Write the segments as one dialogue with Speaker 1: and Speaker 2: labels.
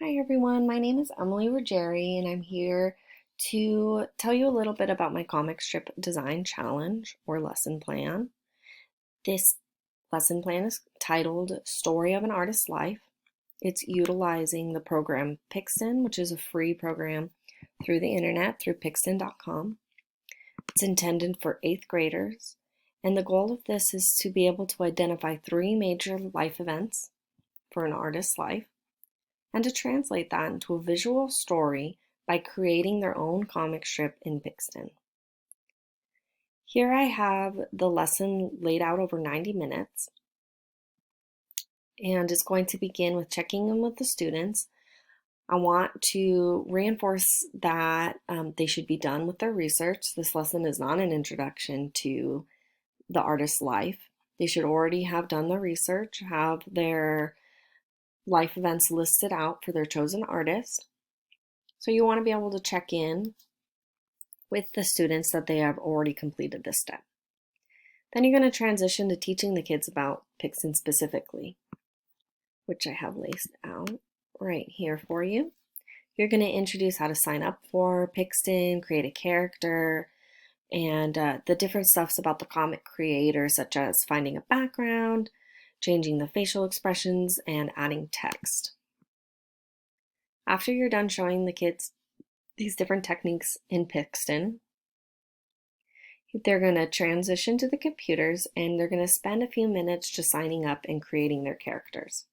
Speaker 1: Hi everyone, my name is Emily Ruggieri and I'm here to tell you a little bit about my comic strip design challenge or lesson plan. This lesson plan is titled Story of an Artist's Life. It's utilizing the program Pixton, which is a free program through the internet through pixton.com. It's intended for 8th graders, and the goal of this is to be able to identify 3 major life events for an artist's life and to translate that into a visual story by creating their own comic strip in Pixton. Here I have the lesson laid out over 90 minutes, and it's going to begin with checking in with the students. I want to reinforce that they should be done with their research. This lesson is not an introduction to the artist's life. They should already have done the research, have their life events listed out for their chosen artist. So you want to be able to check in with the students that they have already completed this step. Then you're going to transition to teaching the kids about Pixton specifically, which I have laced out right here for you. You're going to introduce how to sign up for Pixton, create a character, and the different stuffs about the comic creator, such as finding a background, changing the facial expressions, and adding text. After you're done showing the kids these different techniques in Pixton, they're going to transition to the computers and they're going to spend a few minutes just signing up and creating their characters.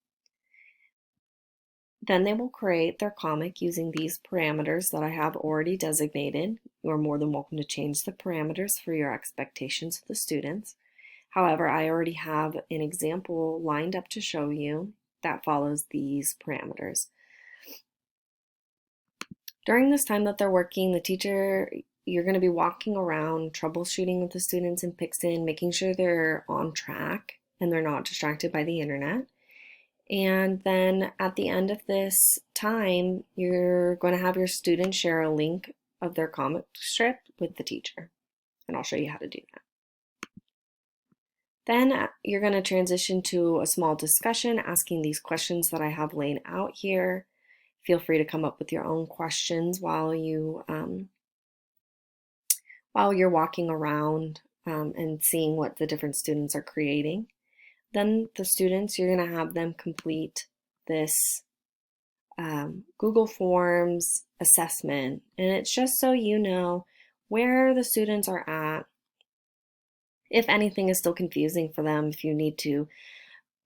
Speaker 1: Then they will create their comic using these parameters that I have already designated. You are more than welcome to change the parameters for your expectations of the students. However, I already have an example lined up to show you that follows these parameters. During this time that they're working, you're going to be walking around, troubleshooting with the students in Pixton, making sure they're on track and they're not distracted by the internet. And then at the end of this time, you're going to have your students share a link of their comic strip with the teacher. And I'll show you how to do that. Then you're going to transition to a small discussion asking these questions that I have laid out here. Feel free to come up with your own questions while you're walking around and seeing what the different students are creating. Then the students, you're going to have them complete this Google Forms assessment, and it's just so you know where the students are at. If anything is still confusing for them, if you need to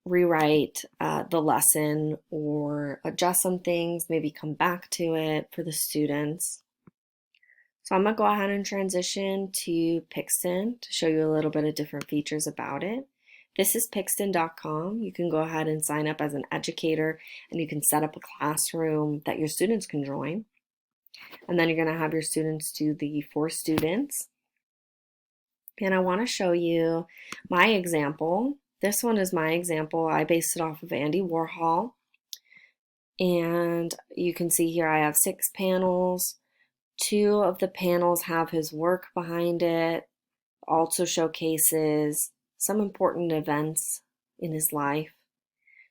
Speaker 1: rewrite the lesson or adjust some things, maybe come back to it for the students. So I'm going to go ahead and transition to Pixton to show you a little bit of different features about it. This is pixton.com. You can go ahead and sign up as an educator and you can set up a classroom that your students can join. And then you're going to have your students do the 4 students. And I want to show you my example. This one is my example. I based it off of Andy Warhol. And you can see here I have 6 panels. 2 of the panels have his work behind it, also showcases some important events in his life.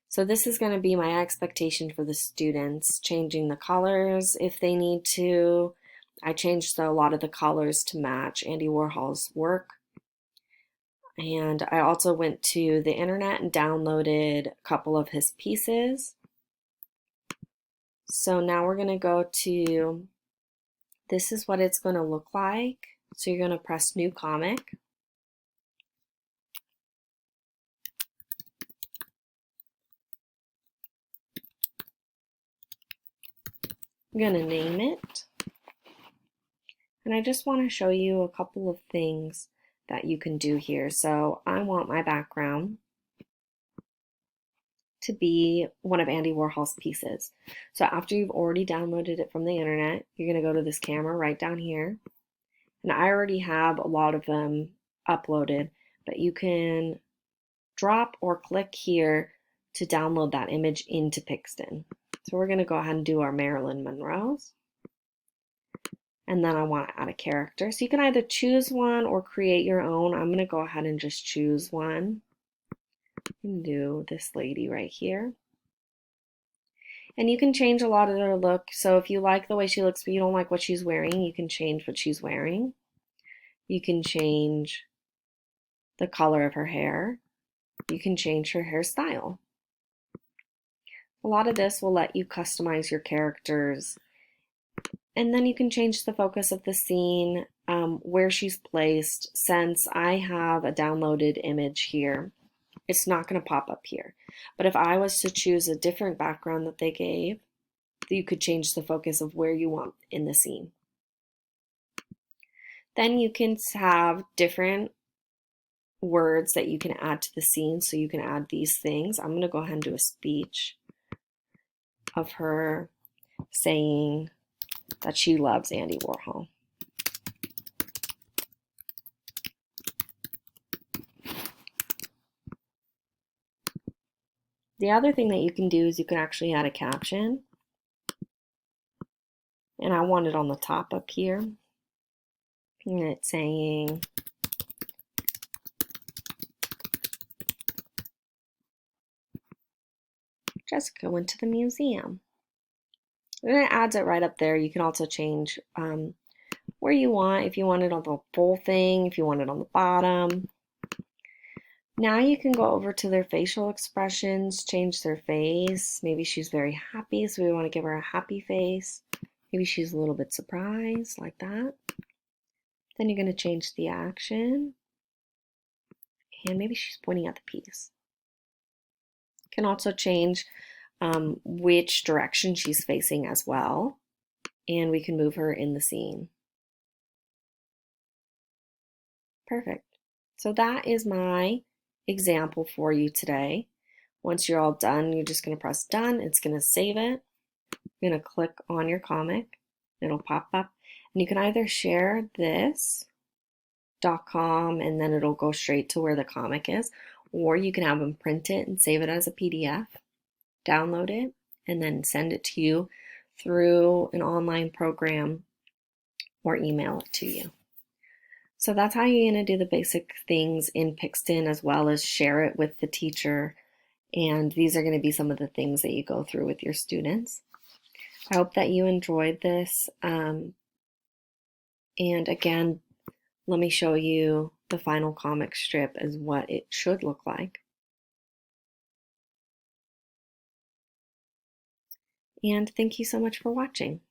Speaker 1: So this is going to be my expectation for the students, changing the colors if they need to. I changed a lot of the colors to match Andy Warhol's work. And I also went to the internet and downloaded a couple of his pieces. So now we're going to go to, this is what it's going to look like. So you're going to press New Comic. I'm going to name it. And I just want to show you a couple of things that you can do here. So I want my background to be one of Andy Warhol's pieces. So after you've already downloaded it from the internet, you're going to go to this camera right down here. And I already have a lot of them uploaded, but you can drop or click here to download that image into Pixton. So we're going to go ahead and do our Marilyn Monroe's. And then I want to add a character. So you can either choose one or create your own. I'm going to go ahead and just choose one. You can do this lady right here. And you can change a lot of her look. So if you like the way she looks, but you don't like what she's wearing, you can change what she's wearing. You can change the color of her hair. You can change her hairstyle. A lot of this will let you customize your characters. And then you can change the focus of the scene, where she's placed. Since I have a downloaded image here, it's not going to pop up here. But if I was to choose a different background that they gave, you could change the focus of where you want in the scene. Then you can have different words that you can add to the scene. So you can add these things. I'm going to go ahead and do a speech of her saying that she loves Andy Warhol. The other thing that you can do is you can actually add a caption. And I want it on the top up here. And it's saying, Jessica went to the museum. And it adds it right up there. You can also change where you want, if you want it on the full thing, if you want it on the bottom. Now you can go over to their facial expressions, change their face. Maybe she's very happy, so we want to give her a happy face. Maybe she's a little bit surprised, like that. Then you're going to change the action. And maybe she's pointing at the piece. You can also change which direction she's facing as well. And we can move her in the scene. Perfect. So that is my example for you today. Once you're all done, you're just going to press done. It's going to save it. You're going to click on your comic. It'll pop up. And you can either share this .com and then it'll go straight to where the comic is, or you can have them print it and save it as a PDF, download it, and then send it to you through an online program or email it to you. So that's how you're going to do the basic things in Pixton, as well as share it with the teacher. And these are going to be some of the things that you go through with your students. I hope that you enjoyed this. And again, let me show you the final comic strip as what it should look like. And thank you so much for watching.